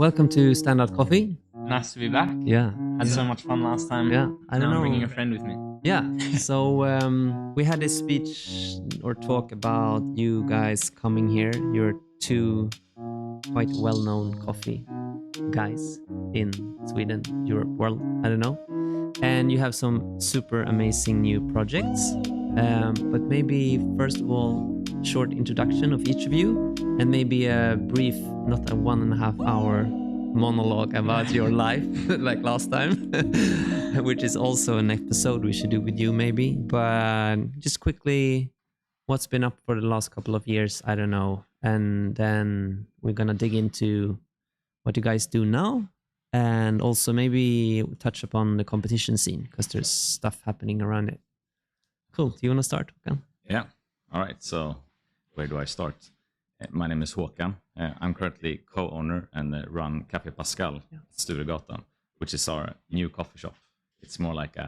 welcome to Standout Coffee. Nice to be back. Yeah. Had so much fun last time. Yeah, I don't now know. I'm bringing a friend with me. Yeah. So we had this speech or talk about you guys coming here. You're two quite well-known coffee guys in Sweden, Europe, world. I don't know. And you have some super amazing new projects. But maybe first of all, short introduction of each of you, and maybe a brief, not a 1.5 hour monologue about your life like last time, which is also an episode we should do with you maybe. But just quickly, what's been up for the last couple of years? I don't know. And then we're gonna dig into what you guys do now, and also maybe touch upon the competition scene because there's stuff happening around it. Cool. Do you want to start, Håkan? Yeah. All right. So where do I start? My name is Håkan. I'm currently co-owner and run Café Pascal at Sturegatan, which is our new coffee shop. It's more like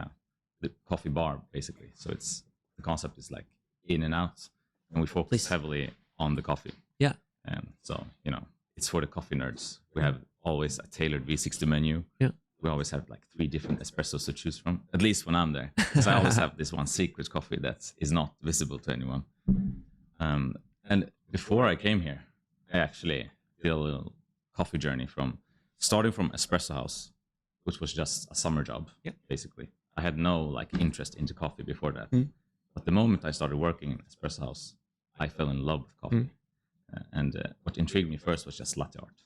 the coffee bar, basically. So the concept is like in and out, and we focus heavily on the coffee. Yeah. So, it's for the coffee nerds. We have always a tailored V60 menu. Yeah. We always have like 3 different espressos to choose from, at least when I'm there. Because I always have this one secret coffee that is not visible to anyone. And before I came here, I actually did a little coffee journey starting from Espresso House, which was just a summer job, basically. I had no interest into coffee before that. But the moment I started working in Espresso House, I fell in love with coffee. And what intrigued me first was just latte art.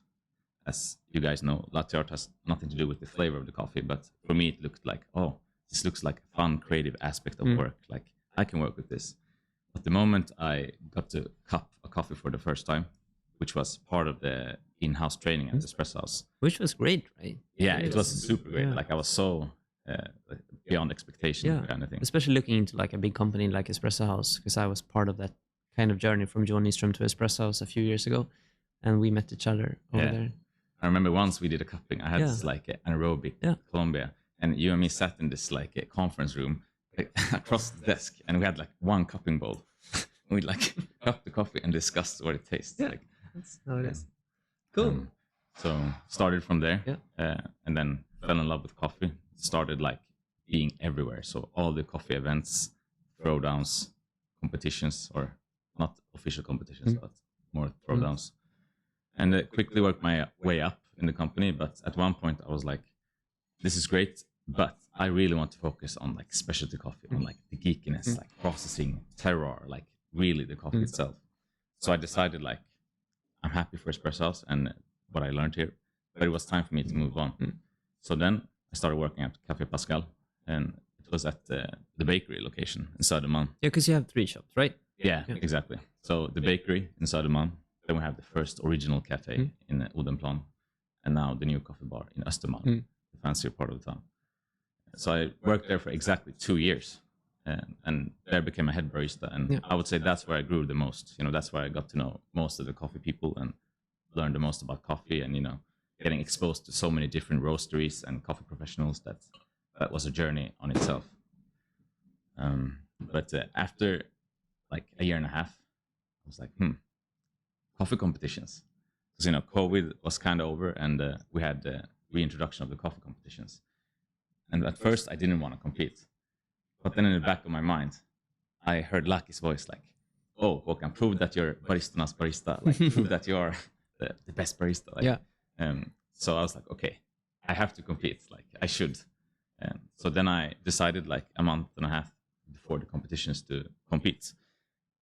As you guys know, latte art has nothing to do with the flavor of the coffee, but for me it looked like, this looks like a fun, creative aspect of work. Like, I can work with this. But the moment I got to cup a coffee for the first time, which was part of the in-house training at Espresso House. Which was great, right? Yeah, it was super great. Yeah. Like, I was so beyond expectation kind of thing. Especially looking into like a big company like Espresso House, because I was part of that kind of journey from Johan Nyström to Espresso House a few years ago, and we met each other over there. I remember once we did a cupping. I had this anaerobic Colombia, and you and me sat in this a conference room across the desk, and we had one cupping bowl. And we'd cup the coffee and discuss what it tastes like. That's how it is. Cool. So started from there, and then fell in love with coffee. Started being everywhere. So all the coffee events, throwdowns, competitions, or not official competitions, but more throwdowns. And quickly worked my way up in the company. But at one point I was like, this is great, but I really want to focus on specialty coffee, on the geekiness, processing, terroir, really the coffee itself. So I decided I'm happy for Espresso House and what I learned here, but it was time for me to move on. So then I started working at Café Pascal, and it was at the bakery location in Södermalm. Yeah, because you have 3 shops, right? Yeah, exactly. So the bakery in Södermalm, then we have the first original cafe in Odenplan, and now the new coffee bar in Östermalm, the fancier part of the town. So I worked there for exactly 2 years, and there became a head barista. And I would say that's where I grew the most. That's where I got to know most of the coffee people and learned the most about coffee, and getting exposed to so many different roasteries and coffee professionals. That was a journey on itself. But after a year and a half, I was like, coffee competitions. Because COVID was kind of over, and we had the reintroduction of the coffee competitions. And at first I didn't want to compete, but then in the back of my mind I heard Lucky's voice oh, Håkan, prove that you're barista's barista, prove that you're the best barista. So I was like, okay, I have to compete, I should. So then I decided a month and a half before the competitions to compete.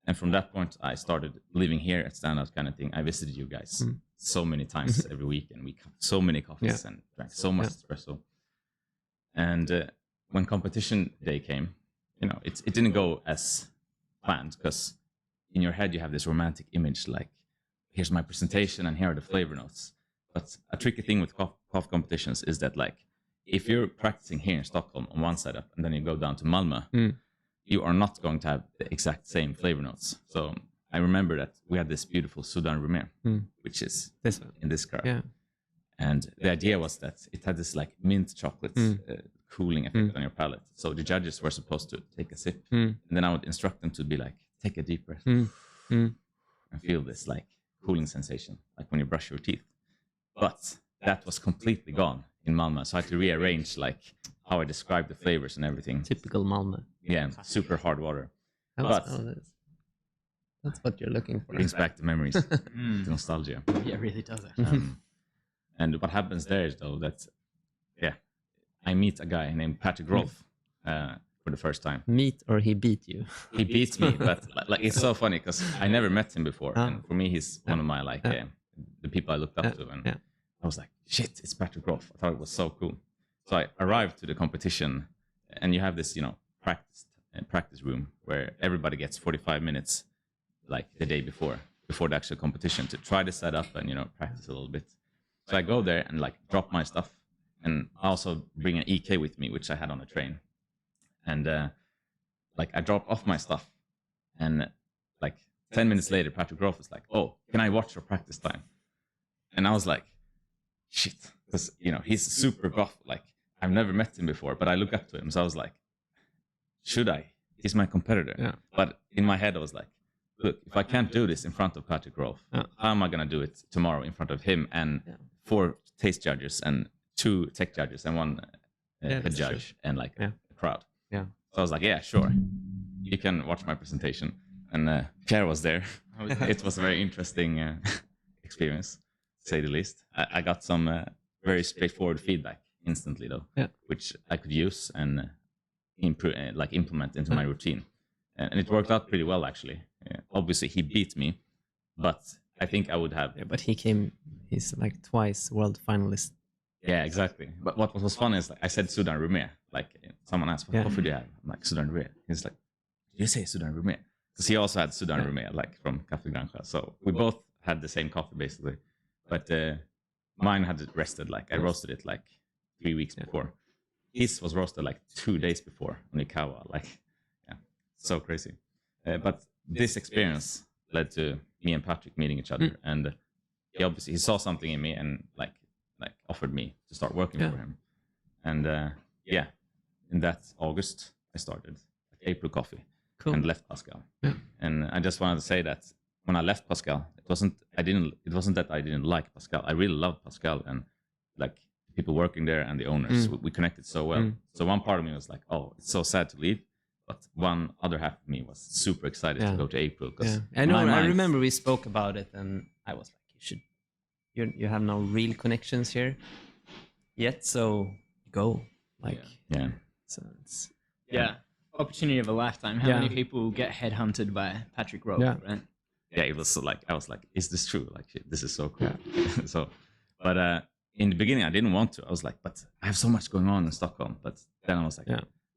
And from that point, I started living here at Standout kind of thing. I visited you guys so many times every week, and we cupped so many coffees and drank so much espresso. And when competition day came, it didn't go as planned, because in your head you have this romantic image, here's my presentation and here are the flavor notes. But a tricky thing with coffee competitions is that if you're practicing here in Stockholm on one setup and then you go down to Malmö, you are not going to have the exact same flavor notes. So I remember that we had this beautiful Sudan Rumer, which is this one in this car. Yeah. And the idea was that it had this mint chocolate cooling effect on your palate. So the judges were supposed to take a sip, and then I would instruct them to be take a deep breath and feel this cooling sensation, like when you brush your teeth. But that was completely gone in Malmö. So I had to rearrange like how I describe the flavors and everything. Typical Malmö. Yeah, super hard water. That's, But that's what you're looking for. brings back the memories, the nostalgia. Yeah, it really does. And what happens there is though that, I meet a guy named Patrick Rolfe for the first time. Meet or he beat you? He beats me, but like it's so funny because I never met him before, and for me he's one of my like the people I looked up to, and I was like, shit, it's Patrick Rolfe. I thought it was so cool. So I arrived to the competition, and you have this practice room where everybody gets 45 minutes like the day before the actual competition to try the setup and practice a little bit. So I go there and like drop my stuff, and also bring an EK with me, which I had on a train. And like I drop off my stuff, and like 10 minutes later, Patrick Rolfe was like, "Oh, can I watch your practice time?" And I was like, "Shit," because he's super buff. Like I've never met him before, but I look up to him, so I was like, "Should I? He's my competitor." Yeah. But in my head, I was like, "Look, if I can't do this in front of Patrick Rolfe, how am I gonna do it tomorrow in front of him and 4 taste judges and 2 tech judges and 1 head judge and like a crowd?" Yeah. So I was like, "Yeah, sure. You can watch my presentation." And Pierre was there. It was a very interesting experience, to say the least. I got some very straightforward feedback instantly, though, which I could use and implement into my routine. And it worked out pretty well, actually. Obviously, he beat me, but I think I would have... Yeah, but he's like twice world finalist. Yeah, exactly. But what was fun is like, I said Sudan Rumé. Like someone asked, "What coffee do you have?" I'm like, "Sudan Rumé." He's like, "Did you say Sudan Rumé?" Because he also had Sudan Rumé, like from Café Granja. So we both had the same coffee basically, but mine had it rested. Like I roasted it like 3 weeks before. His was roasted like 2 days before on Ikawa. Like, so crazy. But this experience led to me and Patrick meeting each other, and he saw something in me and like offered me to start working for him. And in that August I started at April Coffee and left Pascal. And I just wanted to say that when I left Pascal, it wasn't that I didn't like Pascal. I really loved Pascal and like the people working there and the owners. We connected so well. So one part of me was like, "Oh, it's so sad to leave," but one other half of me was super excited to go to April. I know. I remember we spoke about it, and I was like, you have no real connections here yet, so go. Like, so it's opportunity of a lifetime. How many people get headhunted by Patrick Rolfe, right? Yeah, it was like, I was like, "Is this true? Like, shit, this is so cool." So, but in the beginning, I didn't want to. I was like, "But I have so much going on in Stockholm." But then I was like,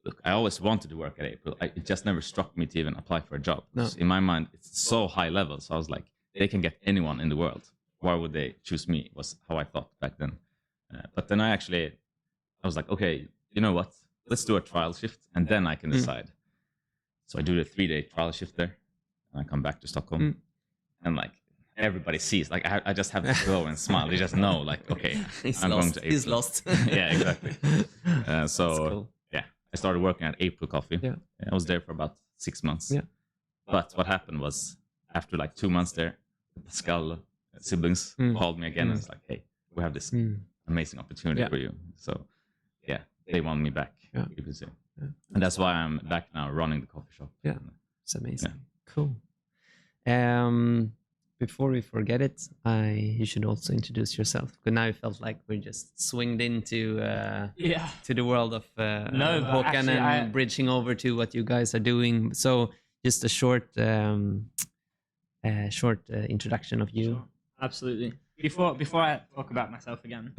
"Look, I always wanted to work at April. It just never struck me to even apply for a job. In my mind, it's so high level. So I was like, they can get anyone in the world. Why would they choose me?" Was how I thought back then. But then I was like, "Okay, you know what? Let's do a trial shift, and then I can decide." So I do the 3-day trial shift there, and I come back to Stockholm, and like everybody sees, like I just have to go and smile. They just know, like, okay, I'm going to April. He's lost. Yeah, exactly. So cool. I started working at April Coffee. I was there for about 6 months. But what happened was, after like 2 months there, the Pascal siblings called me again and was like, "Hey, we have this amazing opportunity for you." So they want me back, you could say. And that's why I'm back now running the coffee shop. It's amazing. Cool. Before we forget it, you should also introduce yourself, because now it felt like we just swinged into to the world of Håkan and bridging over to what you guys are doing. So just a short introduction of you. Sure. Absolutely. Before I talk about myself again,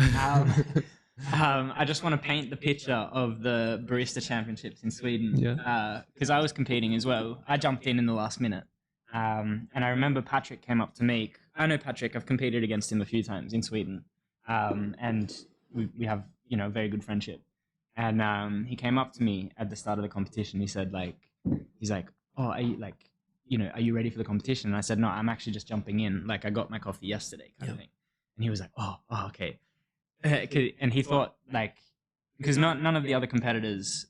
I just want to paint the picture of the Barista Championships in Sweden, because I was competing as well. I jumped in the last minute. And I remember Patrick came up to me. I know Patrick, I've competed against him a few times in Sweden. And we have, a very good friendship. And he came up to me at the start of the competition. He said, he's like, "Oh, are you ready for the competition?" And I said, "No, I'm actually just jumping in. Like, I got my coffee yesterday," kind of thing. And he was like, oh, okay. And he thought, because none of the other competitors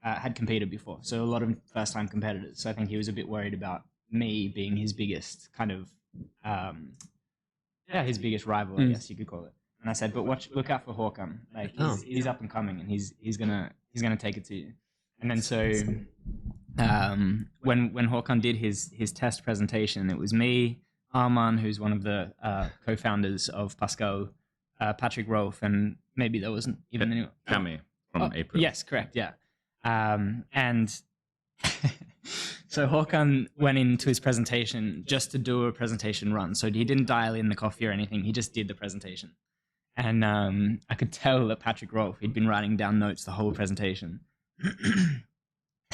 had competed before. So a lot of first-time competitors. So I think he was a bit worried about me being his biggest kind of, his biggest rival, I guess you could call it. And I said, but look out for Håkan. Like he's up and coming, and he's gonna take it to you. And then so when Håkan did his test presentation, it was me, Arman, who's one of the co-founders of Pascal, Patrick Rolfe, and maybe there wasn't even anyone. Cami from April. Yes, correct. Yeah. And so Håkan went into his presentation just to do a presentation run. So he didn't dial in the coffee or anything. He just did the presentation. And I could tell that Patrick Rolfe, he'd been writing down notes the whole presentation.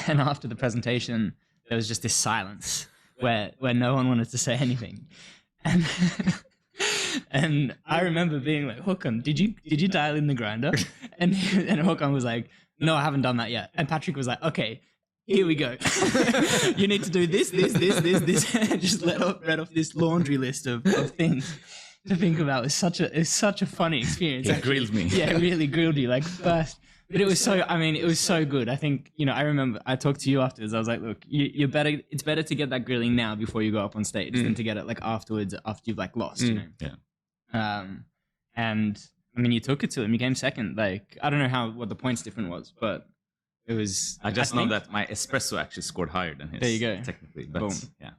And after the presentation, there was just this silence where no one wanted to say anything. And and I remember being like, Håkan, did you dial in the grinder? And Håkan was like, no, I haven't done that yet. And Patrick was like, okay, here we go. You need to do this. Just read off this laundry list of things to think about. It's such a funny experience. It grilled me. Yeah, it really grilled you like first. But it was so good. I think, I remember I talked to you afterwards. I was like, look, it's better to get that grilling now before you go up on stage than to get it like afterwards after you've like lost, Yeah. And I mean, you took it to him. You came second. Like, I don't know what the points difference was, but it was. I just know that my espresso actually scored higher than his. There you go. Technically, but Boom. yeah.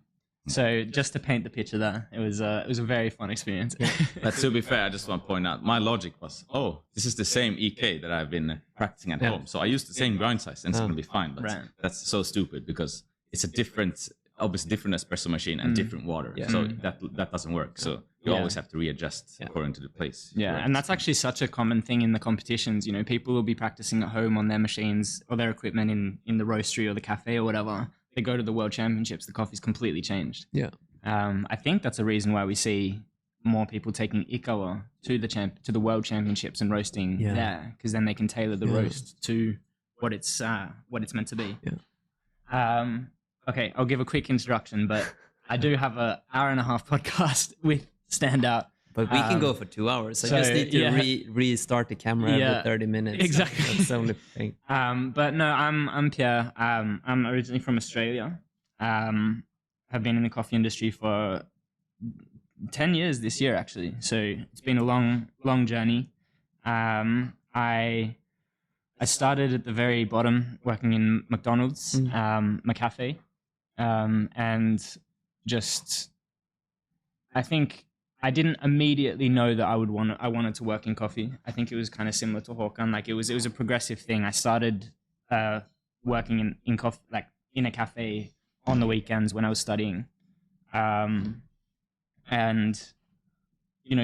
So just to paint the picture there, it was a very fun experience. But to be fair, I just want to point out, my logic was, this is the same EK that I've been practicing at home. So I use the same grind size and it's going to be fine. But that's so stupid because it's a different espresso machine and different water. Yeah. So that doesn't work. So you always have to readjust according to the place. Yeah, and that's actually such a common thing in the competitions. People will be practicing at home on their machines or their equipment in the roastery or the cafe or whatever. They go to the World Championships, the coffee's completely changed. Yeah. I think that's a reason why we see more people taking Ikawa to the World Championships and roasting there, because then they can tailor the roast to what it's meant to be. Yeah. Okay, I'll give a quick introduction, but I do have an hour-and-a-half podcast with Standout. But we can go for 2 hours. I just need to restart the camera every 30 minutes. Exactly. That's the only thing. But no, I'm Pierre. I'm originally from Australia. Have been in the coffee industry for 10 years this year, actually. So it's been a long journey. I started at the very bottom, working in McDonald's, McCafe, and just I think. I didn't immediately know that I wanted to work in coffee. I think it was kind of similar to Håkan. Like it was a progressive thing. I started working in coffee, like in a cafe on the weekends when I was studying, and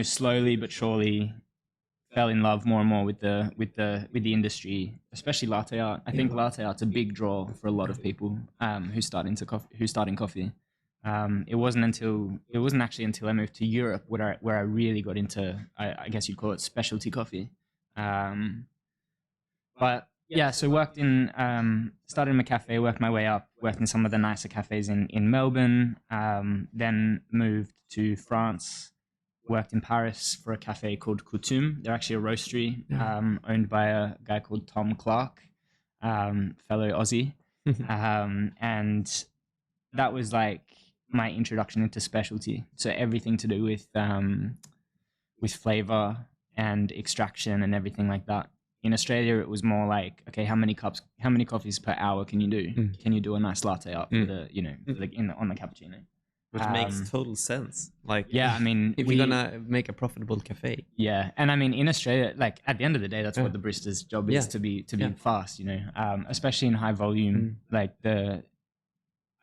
slowly but surely fell in love more and more with the industry, especially latte art. I think latte art's a big draw for a lot of people who start in coffee. It wasn't actually until I moved to Europe where I really got into, I guess you'd call it specialty coffee. But yeah, so started in a cafe, worked my way up, worked in some of the nicer cafes in Melbourne, then moved to France, worked in Paris for a cafe called Coutume. They're actually a roastery owned by a guy called Tom Clark, fellow Aussie. And that was like my introduction into specialty. So everything to do with flavor and extraction and everything like that. In Australia, it was more like, okay, how many coffees per hour can you do? Can you do a nice latte art for the, on the cappuccino? Which makes total sense. Like, yeah, I mean, if you're gonna make a profitable cafe. Yeah, and I mean, in Australia, like at the end of the day, that's what the barista's job is, to be fast, especially in high volume. Like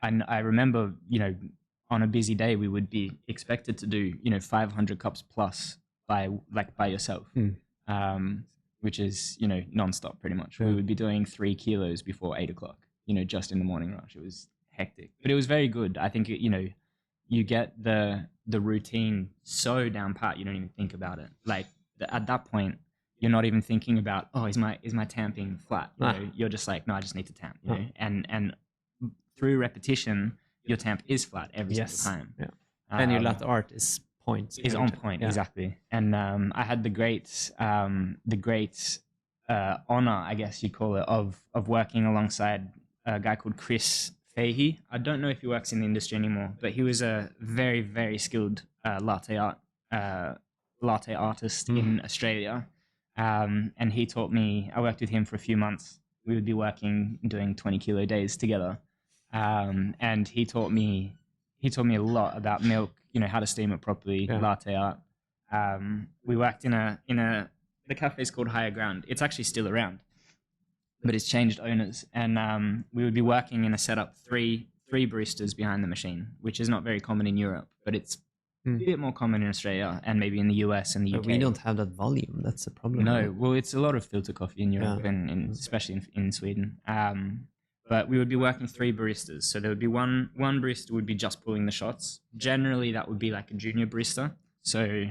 I remember, on a busy day, we would be expected to do, 500 cups plus by yourself, which is, nonstop pretty much. We would be doing 3 kilos before 8 o'clock, just in the morning rush. It was hectic, but it was very good. I think, you get the routine so down pat, you don't even think about it. Like at that point, you're not even thinking about, is my tamping flat? You're just like, no, I just need to tamp, and through repetition, your tamp is flat every single time. Yeah. And your latte art is on point, exactly. And I had the great honor, I guess you'd call it, of working alongside a guy called Chris Fahey. I don't know if he works in the industry anymore, but he was a very, very skilled latte art latte artist in Australia. And he taught me, I worked with him for a few months. We would be working, doing 20 kilo days together. And he taught me a lot about milk, how to steam it properly, latte art. We worked in the cafe's called Higher Ground. It's actually still around, but it's changed owners. And we would be working in a setup, three baristas behind the machine, which is not very common in Europe, but it's a bit more common in Australia and maybe in the US and the UK. But we don't have that volume. That's a problem. No, well, it's a lot of filter coffee in Europe and especially in Sweden. But we would be working 3 baristas. So there would be one barista would be just pulling the shots. Generally, that would be like a junior barista. So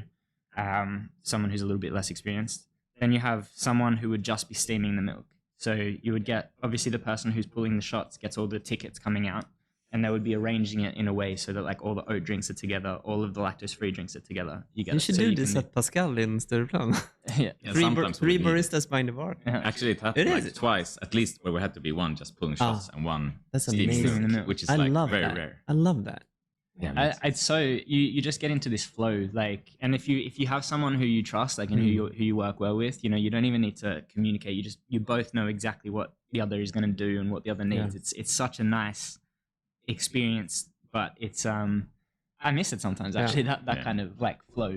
someone who's a little bit less experienced. Then you have someone who would just be steaming the milk. So you would get, obviously the person who's pulling the shots gets all the tickets coming out, and they would be arranging it in a way so that like all the oat drinks are together, all of the lactose-free drinks are together. You should do this at Pascal in Stureplan. Three baristas behind the bar. Actually, it happened like twice, at least, where we had to be one just pulling shots and one steaming milk, which is like very rare. I love that. Yeah, it's so you just get into this flow, like, and if you have someone who you trust, like, and who you work well with, you don't even need to communicate. You both know exactly what the other is going to do and what the other needs. It's such a nice experience, but it's I miss it sometimes actually, that kind of like flow,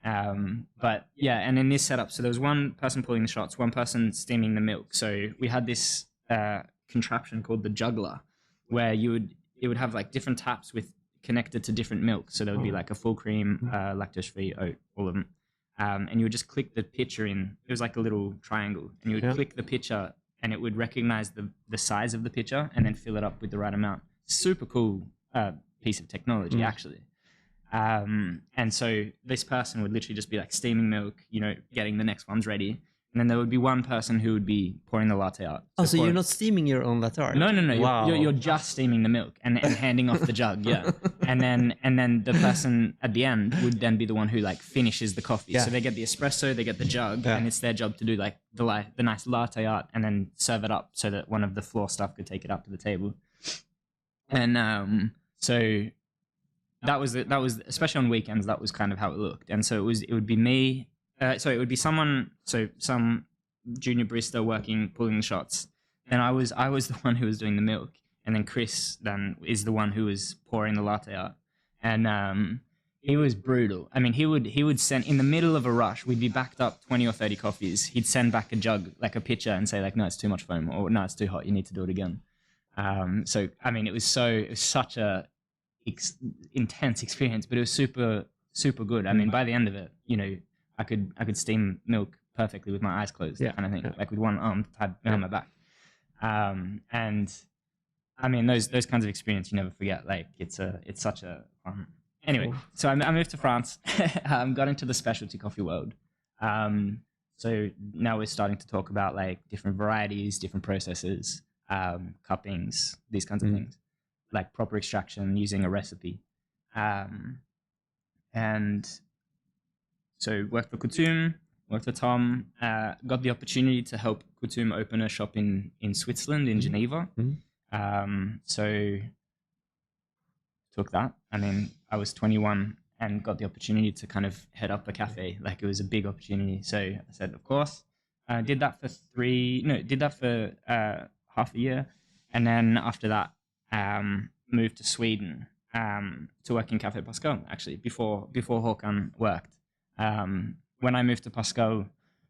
but yeah. And in this setup, so there was one person pulling the shots, one person steaming the milk. So we had this contraption called the juggler, where it would have like different taps with connected to different milk. So there would be like a full cream, lactose-free, oat, all of them. And you would just click the pitcher in. It was like a little triangle, and you would click the pitcher, and it would recognize the size of the pitcher and then fill it up with the right amount. Super cool piece of technology, actually. And so this person would literally just be like steaming milk, getting the next ones ready. And then there would be one person who would be pouring the latte art. So you're not steaming your own latte art? No. Wow. You're just steaming the milk and handing off the jug, and then the person at the end would then be the one who like finishes the coffee. So they get the espresso, they get the jug, and it's their job to do like the nice latte art and then serve it up so that one of the floor staff could take it up to the table. And so that was especially on weekends, that was kind of how it looked. And so it would be me. So it would be some junior barista pulling the shots. Then I was the one who was doing the milk, and then Chris then is the one who was pouring the latte art. And he was brutal. I mean, he would send, in the middle of a rush, we'd be backed up 20 or 30 coffees. He'd send back a jug, like a pitcher, and say like, no, it's too much foam, or no, it's too hot, you need to do it again. So I mean, it was such a intense experience, but it was super, super good. I mean, by the end of it, I could steam milk perfectly with my eyes closed, kind of thing, like with one arm tied behind my back. And I mean, those kinds of experience you never forget. Like it's such a fun. Anyway, so I moved to France, got into the specialty coffee world. So now we're starting to talk about like different varieties, different processes, cuppings, these kinds of things, like proper extraction using a recipe. And so worked for Coutume, worked for Tom, got the opportunity to help Coutume open a shop in Switzerland, in Geneva. So took that. I mean, I was 21 and got the opportunity to kind of head up a cafe. Like it was a big opportunity. So I said, of course. Did that for half a year. And then after that, moved to Sweden to work in Café Pascal, actually, before Håkan worked. When I moved to Pascal,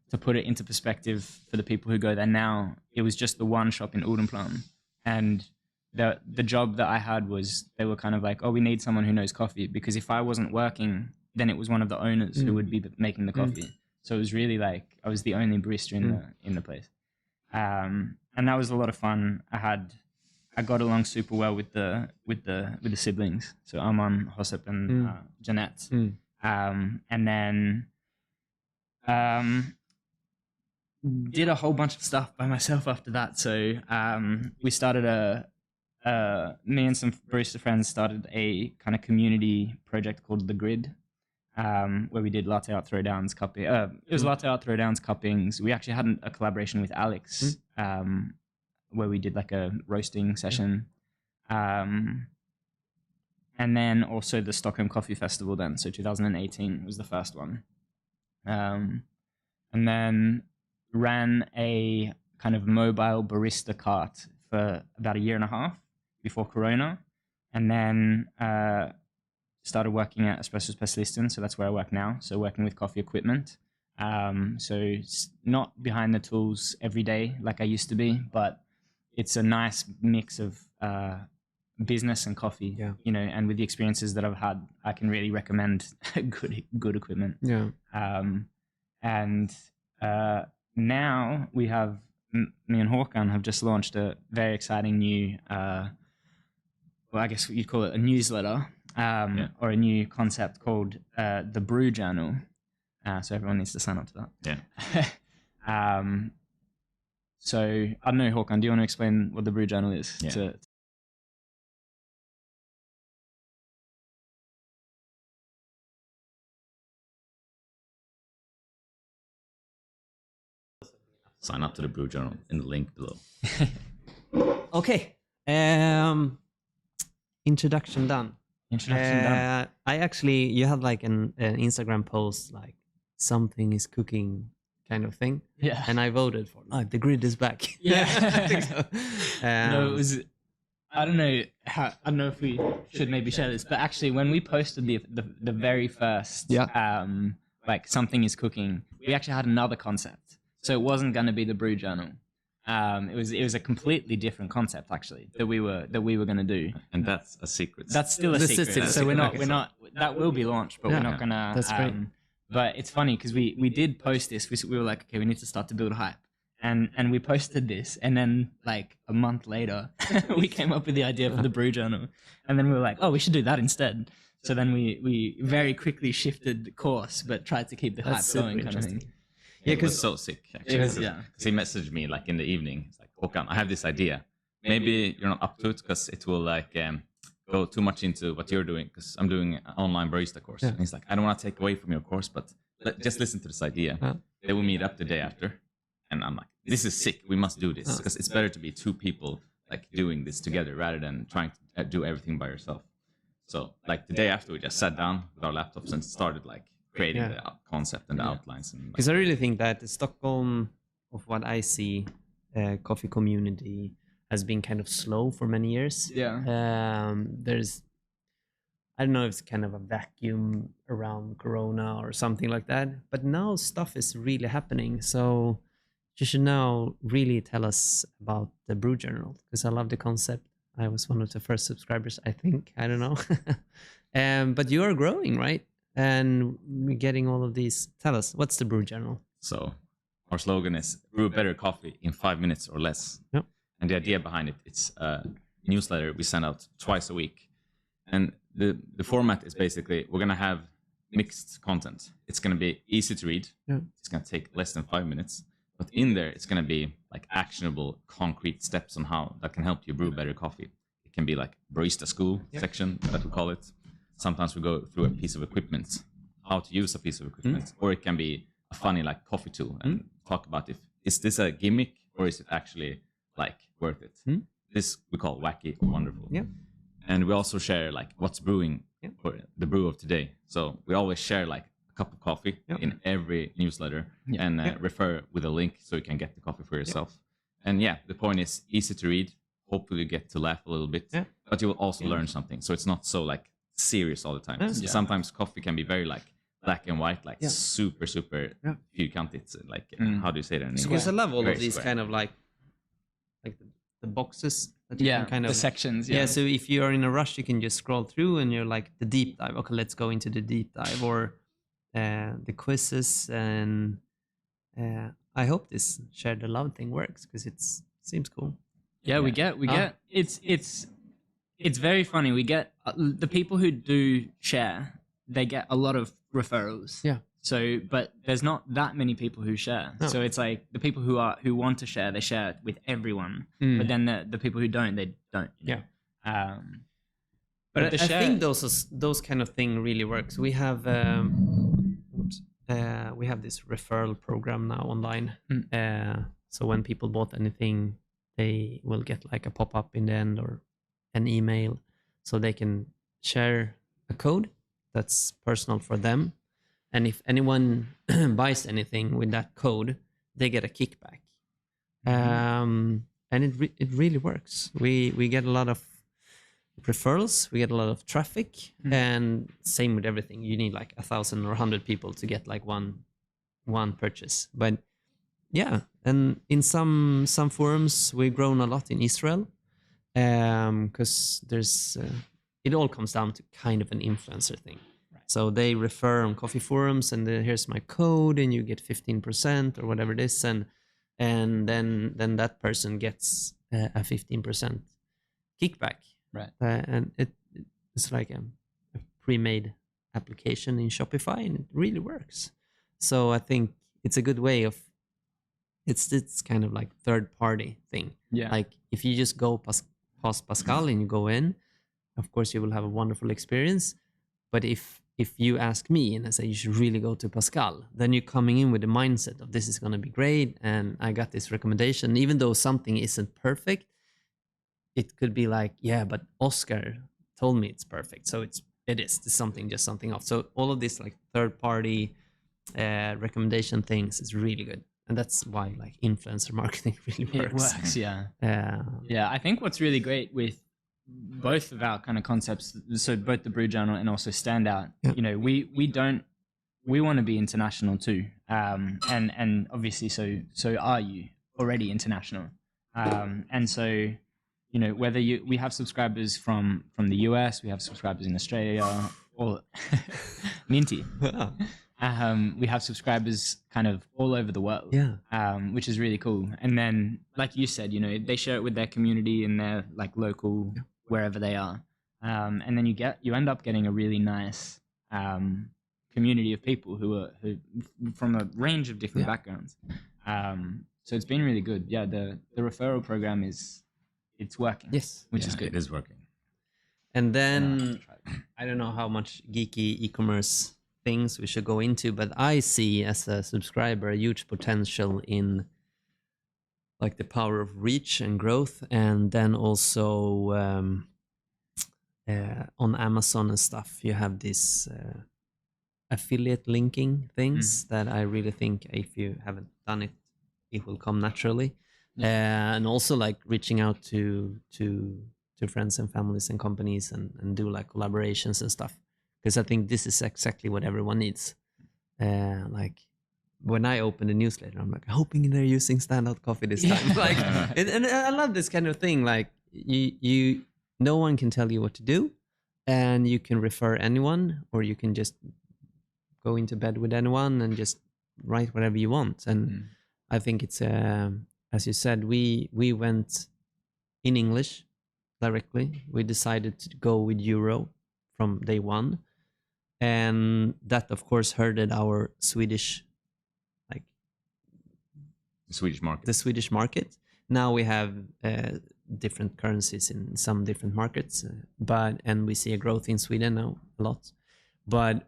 to put it into perspective for the people who go there now, it was just the one shop in Odenplan. And the job that I had was, they were kind of like, oh, we need someone who knows coffee. Because if I wasn't working, then it was one of the owners who would be making the coffee. So it was really like, I was the only barista in the place. And that was a lot of fun. I got along super well with the siblings. So Arman, Josep, and Jeanette. And then did a whole bunch of stuff by myself after that. So we started me and some barista friends started a kind of community project called The Grid, where we did latte art throwdowns, cupping. It was latte art throwdowns, cuppings. We actually had a collaboration with Alex, where we did like a roasting session. And and then also the Stockholm Coffee Festival then. So 2018 was the first one. And then ran a kind of mobile barista cart for about a year and a half before Corona. And then started working at Espresso Specialisten. So that's where I work now. So working with coffee equipment. So not behind the tools every day like I used to be, but it's a nice mix of business and coffee, you know, and with the experiences that I've had, I can really recommend good equipment. Yeah. And now we have, me and Håkan have just launched a very exciting new, well, I guess you'd call it a newsletter, or a new concept called the Brew Journal. So everyone needs to sign up to that. Yeah. So I don't know, Håkan, do you want to explain what the Brew Journal is? Yeah. Sign up to the Brew Journal in the link below. Okay. Introduction done. I actually, you had like an Instagram post like something is cooking kind of thing. Yeah. And I voted for like the grid is back. Yeah. I think so. No, it was. I don't know if we should maybe share this, but actually, when we posted the very first, like something is cooking, we actually had another concept. So it wasn't going to be the Brew Journal. It was a completely different concept actually that we were going to do. And that's a secret. That's still a secret. So we're not. That will be launched, but we're not gonna. That's great. But it's funny because we did post this. We were like, okay, we need to start to build hype. And we posted this, and then like a month later, we came up with the idea for the Brew Journal, and then we were like, oh, we should do that instead. So then we very quickly shifted the course, but tried to keep the hype going, kind of thing. Yeah, it was so sick actually. It was, because he messaged me like in the evening. He's like, Håkan, I have this idea. Maybe you're not up to it because it will like go too much into what you're doing. Because I'm doing an online barista course, and he's like, I don't want to take away from your course, but just listen to this idea. They will meet up the day after. And I'm like, this is sick. We must do this because it's better to be two people like doing this together rather than trying to do everything by yourself. So like the day after, we just sat down with our laptops and started like creating the concept and the outlines. Because I really think that the Stockholm, of what I see, coffee community has been kind of slow for many years. There's, I don't know if it's kind of a vacuum around Corona or something like that, but now stuff is really happening. So you should now really tell us about the Brew Journal because I love the concept. I was one of the first subscribers, I think. I don't know. But you are growing, right? And we're getting all of these. Tell us, what's the Brew Journal? So our slogan is brew better coffee in 5 minutes or less. Yep. And the idea behind it, it's a newsletter we send out twice a week. And the format is basically, we're going to have mixed content. It's going to be easy to read. It's going to take less than 5 minutes. But in there, it's going to be like actionable, concrete steps on how that can help you brew better coffee. It can be like barista school section, that we call it. Sometimes we go through a piece of equipment, how to use a piece of equipment, or it can be a funny like coffee tool and talk about is this a gimmick or is it actually like worth it? This we call wacky or wonderful. And we also share like what's brewing for the brew of today. So we always share like a cup of coffee in every newsletter and refer with a link so you can get the coffee for yourself. And the point is easy to read. Hopefully you get to laugh a little bit, but you will also learn something. So it's not so like serious all the time. Sometimes coffee can be very like black and white, like super fyrkantigt. Like how do you say that in English? Because I love all of these kind of like the boxes that you can kind of the sections. So if you are in a rush, you can just scroll through and you're like the deep dive. Okay, let's go into the deep dive or the quizzes. And I hope this share the love thing works because it seems cool. We get it's very funny. We get the people who do share, they get a lot of referrals. So, but there's not that many people who share. No. So it's like the people who want to share, they share with everyone. But then the people who don't, they don't. But I think those kind of thing really works. We have this referral program now online. So when people bought anything, they will get like a pop-up in the end or an email, so they can share a code that's personal for them, and if anyone buys anything with that code, they get a kickback. And it really works. We get a lot of referrals, we get a lot of traffic, and same with everything. You need like 1,000 or 100 people to get like one purchase. But yeah, and in some forums we've grown a lot in Israel, because there's it all comes down to kind of an influencer thing. So they refer on coffee forums, and here's my code, and you get 15% or whatever it is, and then that person gets a 15% kickback. Right. And it's like a pre-made application in Shopify, and it really works. So I think it's a good way of it's kind of like third party thing. Yeah. Like if you just go past Pascal and you go in, of course you will have a wonderful experience. But if you ask me and I say you should really go to Pascal, then you're coming in with the mindset of this is going to be great, and I got this recommendation. Even though something isn't perfect, it could be like, yeah, but Oscar told me it's perfect, so it is something, just something off. So all of this like third party recommendation things is really good, and that's why like influencer marketing really works. It works, yeah. Yeah, I think what's really great with both of our kind of concepts, so both the Brew Journal and also Standout, you know, we want to be international too, and obviously so are you already international, and so, you know, whether we have subscribers from the US, we have subscribers in Australia, or Minty. We have subscribers kind of all over the world, which is really cool. And then, like you said, you know, they share it with their community in their like local, wherever they are, and then you end up getting a really nice community of people who from a range of different backgrounds. So it's been really good. Yeah, the referral program it's working. Yes, which is good. It is working. And then I don't know how much geeky e-commerce things we should go into, but I see as a subscriber a huge potential in like the power of reach and growth, and then also on Amazon and stuff you have this affiliate linking things that I really think if you haven't done it, it will come naturally. And also like reaching out to friends and families and companies and do like collaborations and stuff, because I think this is exactly what everyone needs. Like when I open the newsletter, I'm like hoping they're using Standout coffee this time. Like, and I love this kind of thing. Like you no one can tell you what to do, and you can refer anyone, or you can just go into bed with anyone and just write whatever you want. And I think it's as you said, we went in English directly. We decided to go with Euro from day one, and that of course hurted our Swedish, like the Swedish market. Now we have different currencies in some different markets, and we see a growth in Sweden now a lot. But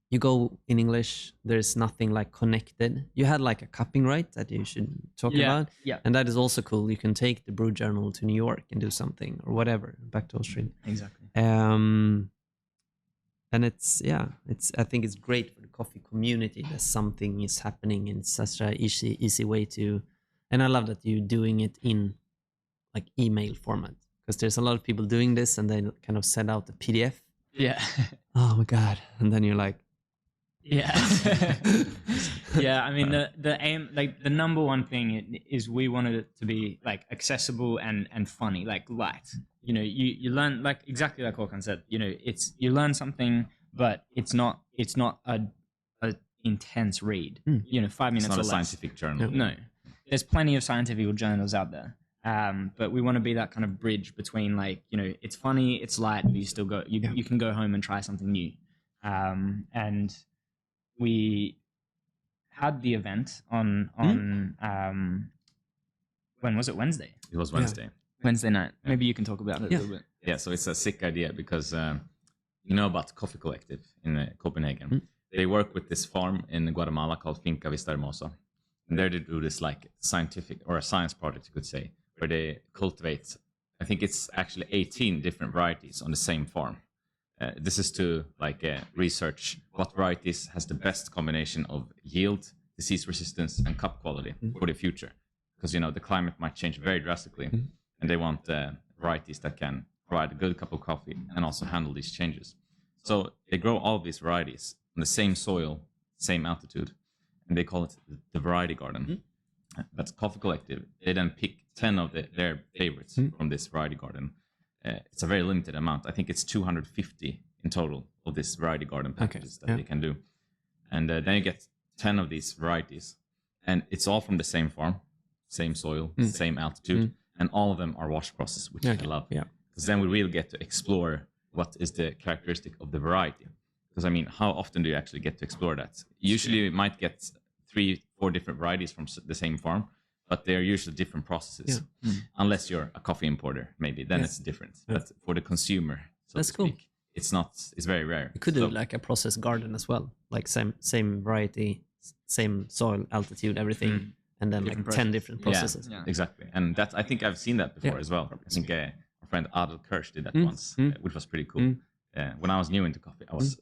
you go in English, there's nothing like connected. You had like a cupping right that you should talk about. Yeah. And that is also cool. You can take the Brew Journal to New York and do something or whatever, back to Australia. Exactly. And I think it's great for the coffee community that something is happening in such a easy way to, and I love that you're doing it in like email format, because there's a lot of people doing this and they kind of send out the PDF. Yeah. Oh my God. And then you're like, yeah. Yeah, I mean the aim, like the number one thing is we wanted it to be like accessible and funny, like light. You know, you learn, like exactly like Håkan said, you know, you learn something, but it's not a intense read. You know, 5 minutes it's not or a less. scientific journal. No. There's plenty of scientific journals out there. But we want to be that kind of bridge between, like, you know, it's funny, it's light, but you still you can go home and try something new. And we had the event on when was it? Wednesday? It was Wednesday. Yeah. Wednesday night. Maybe you can talk about it a little bit. Yeah, so it's a sick idea because you know about Coffee Collective in Copenhagen. They work with this farm in Guatemala called Finca Vista Hermosa. And there they do this like scientific, or a science project you could say, where they cultivate, I think it's actually 18 different varieties on the same farm. This is to like research what varieties has the best combination of yield, disease resistance, and cup quality for the future. Because the climate might change very drastically, and they want varieties that can provide a good cup of coffee and also handle these changes. So they grow all of these varieties on the same soil, same altitude, and they call it the variety garden. That's Coffee Collective. They then pick 10 of their favorites from this variety garden. It's a very limited amount. I think it's 250 in total of this variety garden packages that they can do. And then you get 10 of these varieties, and it's all from the same farm, same soil, same altitude, and all of them are wash process, which I love. Because then we really get to explore what is the characteristic of the variety. Because I mean, how often do you actually get to explore that? Usually you might get 3-4 different varieties from the same farm, but they're usually different processes. Unless you're a coffee importer, maybe then it's different. But for the consumer, so that's to speak, cool. It's very rare. You could do like a process garden as well, like same variety, same soil, altitude, everything, and then like 10 different processes. Yeah, exactly. And that I think I've seen that before as well. I think our friend Adel Kirsch did that once, which was pretty cool. When I was new into coffee, it was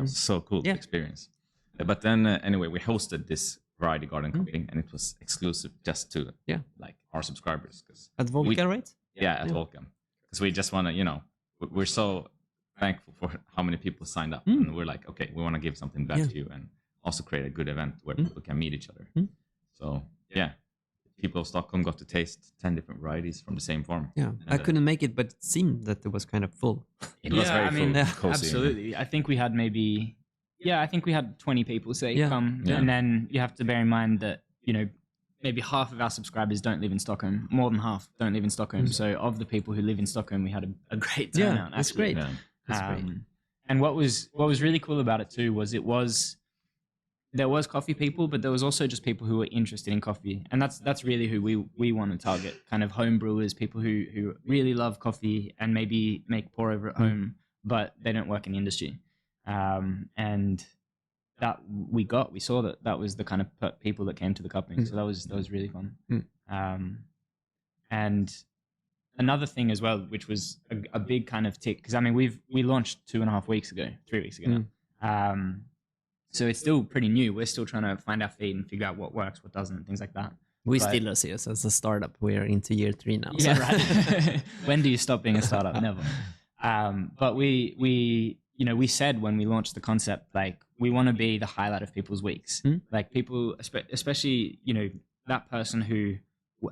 so cool to experience. But then anyway, we hosted this variety garden coffee, and it was exclusive just to like our subscribers. At Volca, right? Yeah, at Volca. Because we just want to, we're so thankful for how many people signed up, and we're like, okay, we want to give something back to you, and also create a good event where people can meet each other. So people of Stockholm got to taste 10 different varieties from the same farm. Yeah, I couldn't make it, but it seemed that it was kind of full. It was very full, cozy. Absolutely. I think we had maybe 20 people say come, and then you have to bear in mind that maybe half of our subscribers don't live in Stockholm. More than half don't live in Stockholm. So of the people who live in Stockholm, we had a great turnout. That's great. Yeah. That's great. And what was really cool about it too was there was coffee people, but there was also just people who were interested in coffee, and that's really who we want to target. Kind of home brewers, people who really love coffee and maybe make pour over at home, but they don't work in the industry. And that we saw that was the kind of people that came to the cupping. So that was really fun. And another thing as well, which was a big kind of tick, because I mean we launched 3 weeks ago now. So it's still pretty new. We're still trying to find our feet and figure out what works, what doesn't, and things like that. We still see us as a startup. We are into year 3 now. Yeah, right. When do you stop being a startup? Never. But we said when we launched the concept, like, we want to be the highlight of people's weeks. Like people, especially, that person who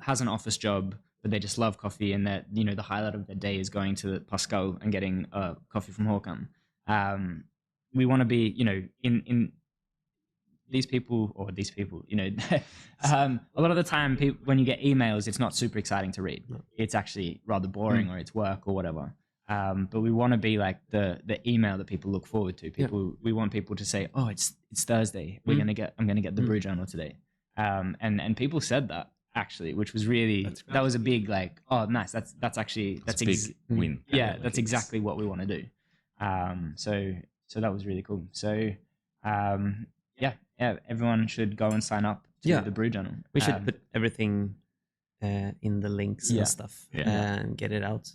has an office job, but they just love coffee, and that, the highlight of their day is going to Pascal and getting a coffee from Håkan. We want to be, in these people, a lot of the time when you get emails, it's not super exciting to read. It's actually rather boring, or it's work or whatever. But we want to be like the email that people look forward to. We want people to say, "Oh, it's Thursday. I'm gonna get the Brew Journal today." And people said that, actually, which was really, that was a big, like, oh, nice. That's a big win. Yeah, that's exactly what we want to do. So that was really cool. So everyone should go and sign up to the Brew Journal. We should put everything in the links and stuff and get it out.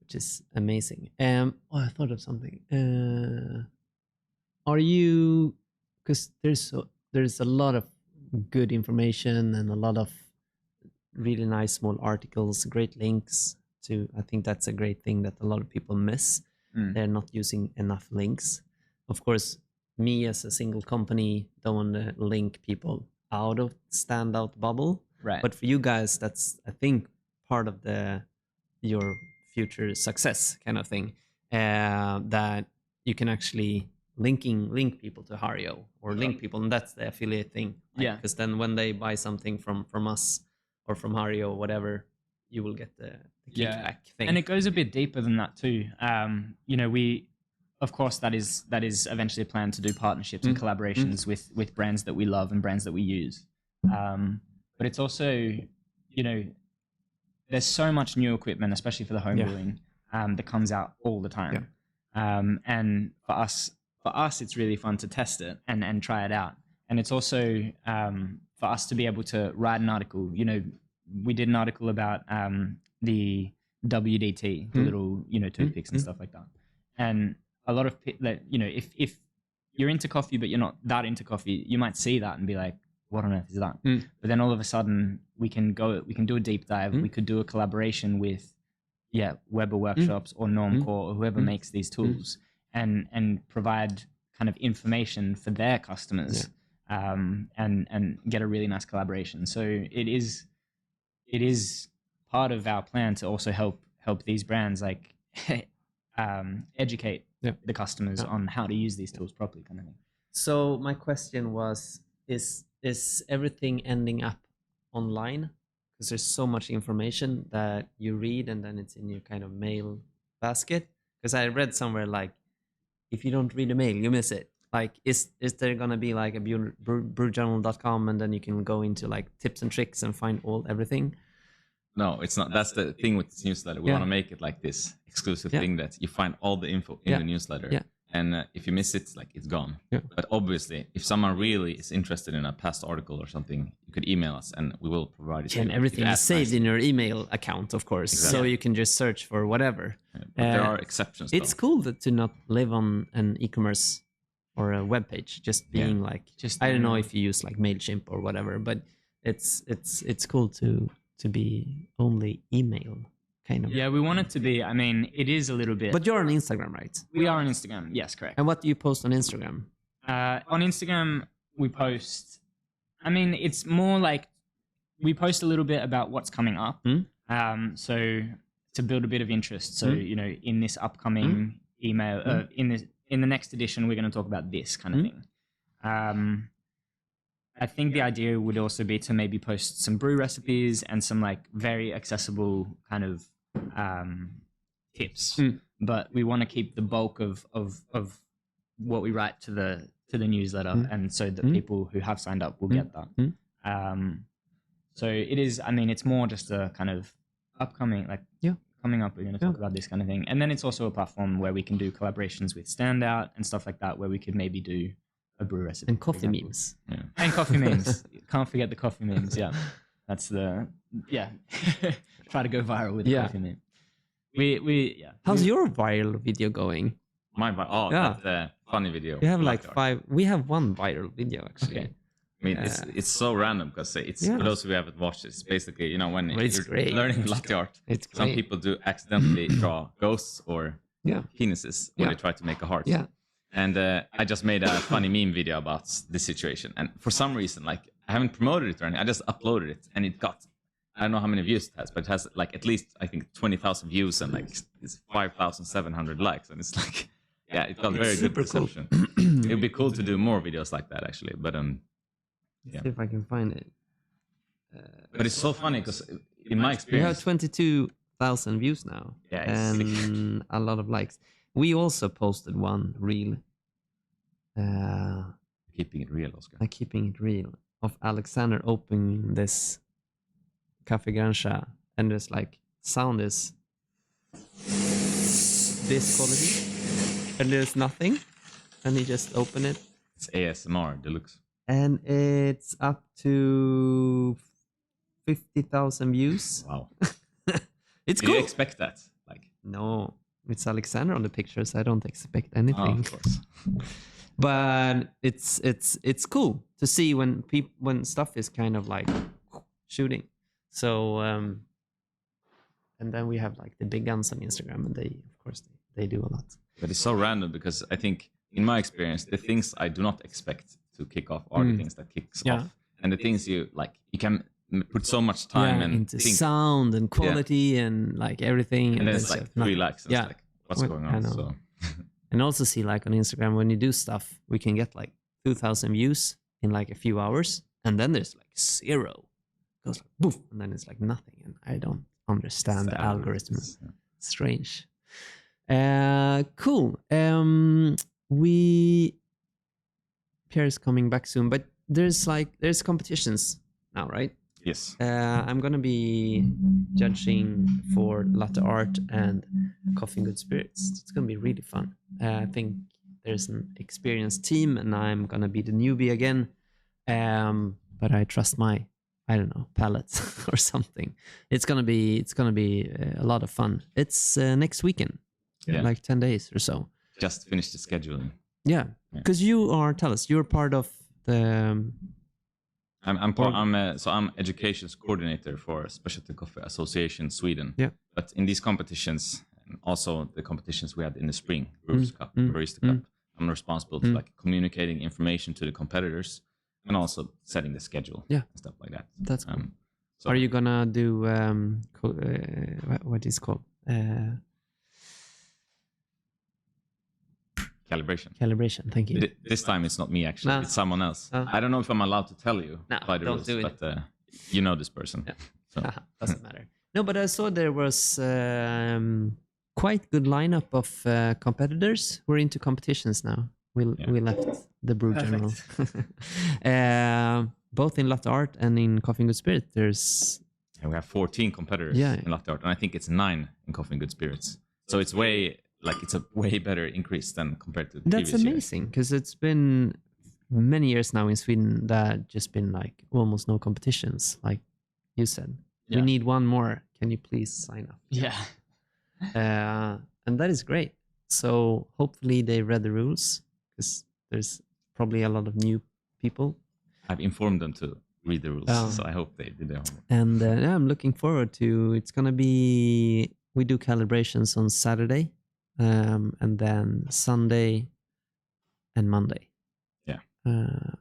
Which is amazing. I thought of something. Are you, because there's a lot of good information and a lot of really nice small articles, great links to, I think that's a great thing that a lot of people miss. They're not using enough links. Of course, me as a single company don't want to link people out of Standout bubble. Right. But for you guys, that's, I think, part of your future success kind of thing, that you can actually link people to Hario, or link people, and that's the affiliate thing. Because then when they buy something from us or from Hario or whatever, you will get the kickback thing. And it goes a bit deeper than that too. We, of course, that is eventually a plan to do partnerships and collaborations with brands that we love and brands that we use. But it's also, there's so much new equipment, especially for the home brewing, that comes out all the time. And for us, it's really fun to test it and try it out. And it's also for us to be able to write an article. We did an article about the WDT, the little, toothpicks and stuff like that. And a lot of if you're into coffee but you're not that into coffee, you might see that and be like, what on earth is that? But then all of a sudden we can do a deep dive. We could do a collaboration with Weber Workshops or Normcore or whoever makes these tools, and provide kind of information for their customers, and get a really nice collaboration. So it is part of our plan to also help these brands like educate the customers on how to use these tools properly, kind of thing. So my question was, is everything ending up online? Because there's so much information that you read and then it's in your kind of mail basket. Because I read somewhere like, if you don't read a mail, you miss it. Like, is there gonna be like a brewjournal.com and then you can go into like tips and tricks and find everything? No, it's not. That's the thing with this newsletter. We want to make it like this exclusive thing that you find all the info in the newsletter. Yeah. And if you miss it, like, it's gone. Yeah. But obviously, if someone really is interested in a past article or something, you could email us and we will provide it. And everything is saved in your email account, of course. Exactly. So you can just search for whatever. Yeah, but there are exceptions. It's cool to not live on an e-commerce or a web page, just being I don't know if you use like MailChimp or whatever, but it's cool to be only email. Kind of. Yeah, we want it to be. I mean, it is a little bit. But you're on Instagram, right? We are on Instagram. Yes, correct. And what do you post on Instagram? On Instagram, we post. I mean, it's more like we post a little bit about what's coming up. So to build a bit of interest. So in this upcoming email, in the next edition, we're going to talk about this kind of thing. I think the idea would also be to maybe post some brew recipes and some like very accessible kind of tips, but we want to keep the bulk of what we write to the newsletter, and so that people who have signed up will get that. So it is. I mean, it's more just a kind of upcoming, like coming up. We're going to talk about this kind of thing, and then it's also a platform where we can do collaborations with Standout and stuff like that, where we could maybe do a brew recipe and coffee memes. Yeah. And coffee memes. Can't forget the coffee memes. Yeah, that's the try to go viral with the coffee meme. How's your viral video going? That funny video. You have like 5. We have one viral video actually. Okay. I mean, it's so random because it's for those who haven't watched it. It's basically when you're learning latte art, some people do accidentally draw ghosts or penises when they try to make a heart. Yeah. And I just made a funny meme video about this situation. And for some reason, like, I haven't promoted it or anything. I just uploaded it, and it got, I don't know how many views it has, but it has like at least, I think, 20,000 views and like it's 5,700 likes. And it's like, it got very good reception. Cool. It would be cool to do more videos like that, actually. But see if I can find it. But it's so funny because in my experience, we have 22,000 views now, and a lot of likes. We also posted one reel. Keeping it real, Oscar. Keeping it real, of Alexander opening this Café Grancha, and there's like sound is this quality, and there's nothing, and he just opened it. It's ASMR deluxe, and it's up to 50,000 views. Wow, it's Did cool. you expect that? Like, no. It's Alexander on the pictures. I don't expect anything. Of course. But it's cool to see when stuff is kind of like shooting. So and then we have like the big guns on Instagram, and they do a lot. But it's so random because I think in my experience, the things I do not expect to kick off are the things that kicks off, and the things you can put so much time into sound and quality and like everything, and then it's like 3 likes. And it's like, what's going on? So. And also see like on Instagram when you do stuff, we can get like 2,000 views in like a few hours, and then there's like 0. It goes like boof, and then it's like nothing, and I don't understand the algorithm. Yeah. Strange. Cool. Pierre is coming back soon, but there's competitions now, right? Yes. I'm gonna be judging for latte art and coffee and good spirits. It's gonna be really fun. I think there's an experienced team, and I'm gonna be the newbie again. But I trust my, I don't know, palate or something. It's gonna be a lot of fun. It's next weekend. like 10 days or so. Just finished the scheduling. Yeah, because tell us, you're part of the... I'm educations coordinator for Specialty Coffee Association Sweden. Yeah. But in these competitions, and also the competitions we had in the spring, Brewers Cup, Barista Cup, I'm responsible to like communicating information to the competitors and also setting the schedule and stuff like that. That's cool. So are you gonna do what is called calibration? Thank you. This time it's not me actually. It's someone else. I don't know if I'm allowed to tell you by the rules, but you know this person. Yeah. So. Doesn't matter. No, but I saw there was quite good lineup of competitors who are into competitions now. We left the Brew Journal. Both in latte art and in coffee and good spirit. We have 14 competitors in latte art, and I think it's 9 in coffee and good spirits. So it's it's a way better increase than compared to previous That's amazing, because it's been many years now in Sweden that just been like almost no competitions, like you said. We need one more. Can you please sign up? Yeah. And that is great. So hopefully they read the rules, because there's probably a lot of new people. I've informed them to read the rules, so I hope they did their homework. And I'm looking forward to, it's going to be, we do calibrations on Saturday, and then Sunday and Monday. Yeah.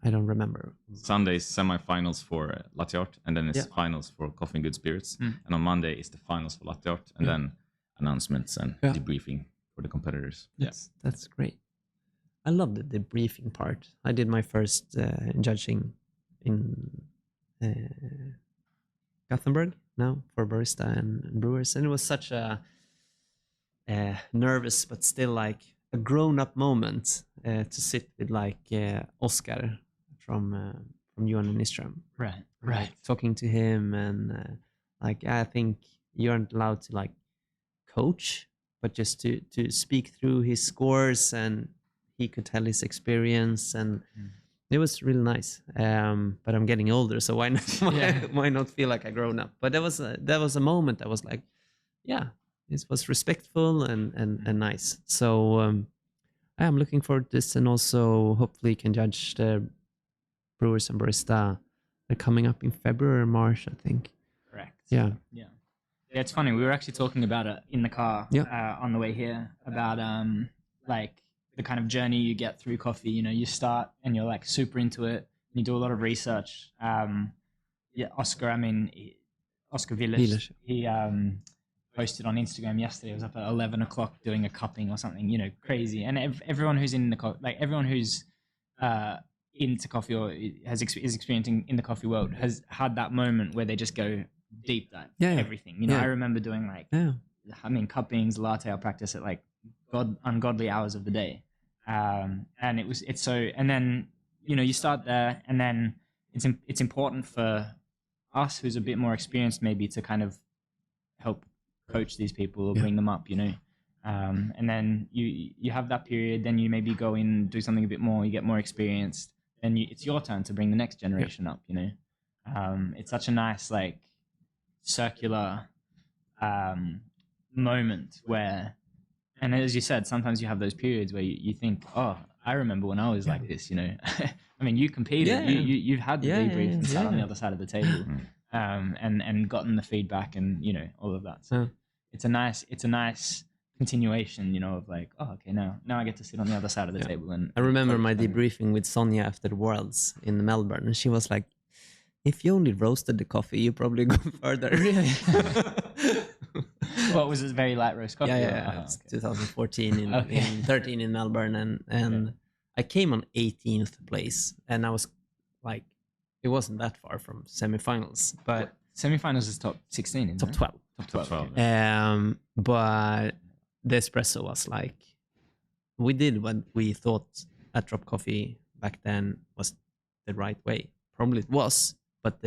I don't remember. Sunday's semifinals for latte art, and then it's finals for coffee and good spirits. And on Monday is the finals for latte art, and then announcements and debriefing for the competitors. Yes, that's great. I love the debriefing part. I did my first judging in Gothenburg now for barista and brewers, and it was such a nervous but still like a grown-up moment to sit with like Oscar from Johan and Nyström. Right. Talking to him, and like I think you aren't allowed to like coach, but just to speak through his scores, and he could tell his experience, and it was really nice. But I'm getting older, so why not feel like a grown up? But that was a moment that was like, it was respectful and nice. So I'm looking forward to this, and also hopefully can judge the Brewers and Barista. They're coming up in February or March, I think. Correct. Yeah. Yeah, it's funny. We were actually talking about it in the car on the way here about like the kind of journey you get through coffee. You know, you start and you're like super into it, and you do a lot of research. Oscar Villas, he posted on Instagram yesterday. It was up at 11 o'clock doing a cupping or something, you know, crazy. And everyone who's in everyone who's into coffee or is experiencing in the coffee world has had that moment where they just go deep dive everything. You know, I remember doing like, cuppings, latte art practice at like ungodly hours of the day. And and then, you know, you start there, and then it's important for us who's a bit more experienced maybe to kind of help coach these people or bring them up, you know. And then you have that period, then you maybe go in, do something a bit more, you get more experienced, then it's your turn to bring the next generation up, you know. It's such a nice like circular moment where, and as you said, sometimes you have those periods where you think, oh, I remember when I was like this, you know. I mean, you competed, you've had the debrief and sat on the other side of the table, and gotten the feedback and, you know, all of that. So it's a nice continuation, you know, of like, oh, okay, now I get to sit on the other side of the table. And I remember my debriefing with Sonia after the Worlds in Melbourne, and she was like, if you only roasted the coffee, you probably go further. Really? What was it? Very light roast coffee? Yeah. It's 2014 in 13 in Melbourne, and I came on 18th place, and I was like, it wasn't that far from semifinals, but semifinals is top 16, isn't top it? 12. Top 12. But the espresso was like, we did what we thought at Drop Coffee back then was the right way. Probably it was, but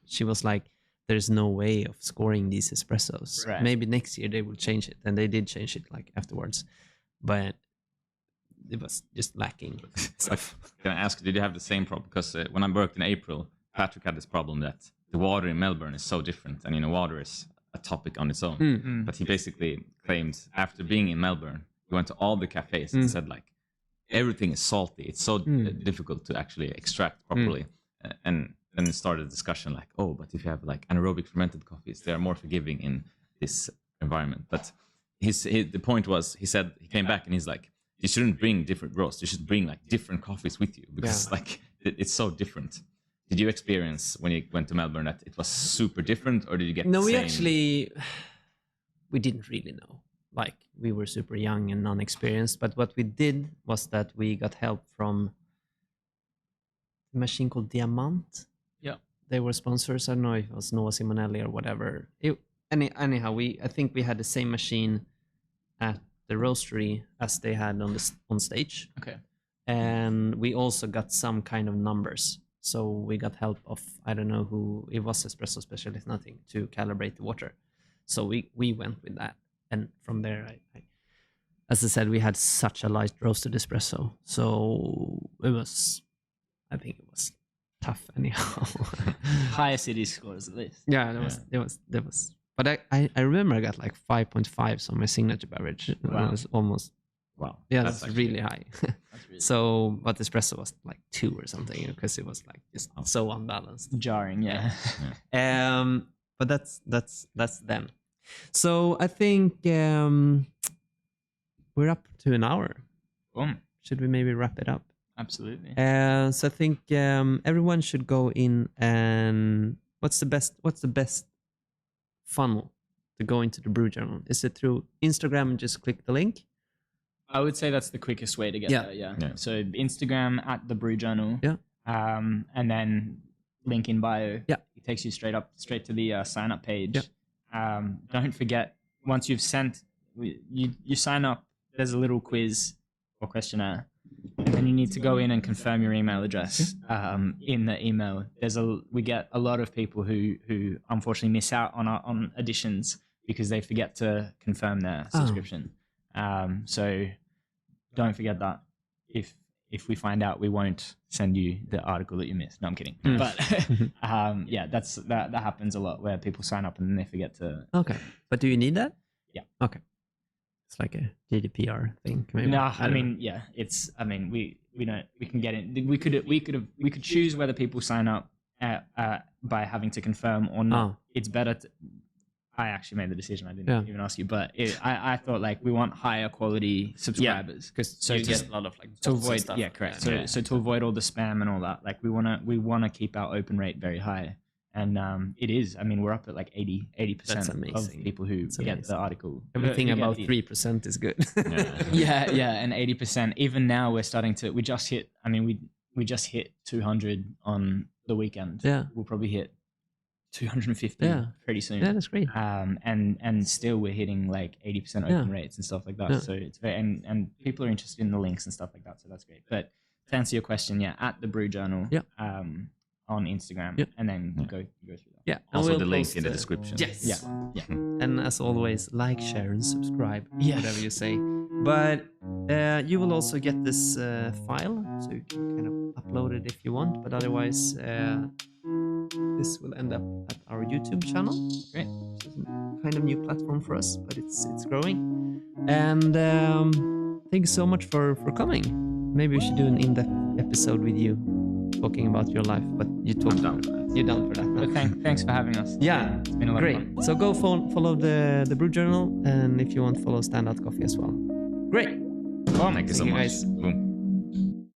she was like, there's no way of scoring these espressos. Right. Maybe next year they will change it, and they did change it like afterwards, but it was just lacking. Can I ask, did you have the same problem? Because when I worked in April, Patrick had this problem that the water in Melbourne is so different, and you know, water is a topic on its own. But he basically claimed after being in Melbourne, he went to all the cafes and said like, everything is salty. It's so difficult to actually extract properly. And then it started a discussion like, oh, but if you have like anaerobic fermented coffees, they are more forgiving in this environment. But the point was, he said, he came back and he's like, you shouldn't bring different roasts. You should bring like different coffees with you because like it's so different. Did you experience when you went to Melbourne that it was super different, or did you get No, the we same? we didn't really know. Like we were super young and non-experienced, but what we did was that we got help from a machine called Diamant. Yeah. They were sponsors. I don't know if it was Nova Simonelli or whatever. Anyhow, I think we had the same machine at the roastery as they had on stage. Okay. And we also got some kind of numbers. So we got help of, I don't know who, it was espresso specialist, nothing, to calibrate the water. So we went with that. And from there, as I said, we had such a light roasted espresso. So I think it was tough anyhow. High acidity scores at least. Yeah, there was. But I remember I got like 5.5 on my signature beverage. Wow. It was almost, Wow. yeah, that's really high. That's really So, but espresso was like 2 or something because it was like just so unbalanced. jarring. Yeah. But that's then. So I think we're up to an hour. Boom. Should we maybe wrap it up? Absolutely. So I think everyone should go in and what's the best funnel to go into the Brew Journal? Is it through Instagram and just click the link? I would say that's the quickest way to get there. Yeah. So Instagram at the Brew Journal. Yeah. And then link in bio. Yeah. It takes you straight to the sign up page. Yeah. Don't forget, once you've sent, you sign up. There's a little quiz or questionnaire, and then you need to go in and confirm your email address in the email. We get a lot of people who unfortunately miss out on editions because they forget to confirm their subscription. So don't forget that. If we find out, we won't send you the article that you missed. No, I'm kidding. But yeah, that happens a lot where people sign up and then they forget to. Okay, but do you need that? Yeah. Okay. It's like a GDPR thing. Maybe. No, I mean, yeah, it's. I mean, we don't. We can get in. We could choose whether people sign up by having to confirm or not. It's better to. I actually made the decision. I didn't even ask you, but I thought like we want higher quality subscribers because you get a lot of like to avoid stuff. Yeah, correct. So to avoid all the spam and all that, like we wanna keep our open rate very high, and it is. I mean, we're up at like 80% of people who get the article. Everything about 3% is good. yeah, and 80%. Even now, we're starting to. We just hit. I mean, we just hit 200 on the weekend. Yeah, we'll probably hit 250 pretty soon. Yeah, that's great. And still we're hitting like 80% open rates and stuff like that. Yeah. So it's very and people are interested in the links and stuff like that. So that's great. But to answer your question, at the Brew Journal, on Instagram, and then you go through that. Yeah. Also the link in the description. Yes. Yeah. And as always, like, share, and subscribe. Whatever you say. But you will also get this file, so you can kind of upload it if you want. But otherwise, this will end up at our YouTube channel. Great. Which is a kind of new platform for us, but it's growing. And thanks so much for coming. Maybe we should do an in-depth episode with you, talking about your life. But you're down for that. But thanks for having us. Yeah, it's been a lot of fun. So go follow the Brew Journal, and if you want, follow Standout Coffee as well. Great. Thank you so much. Guys. Boom.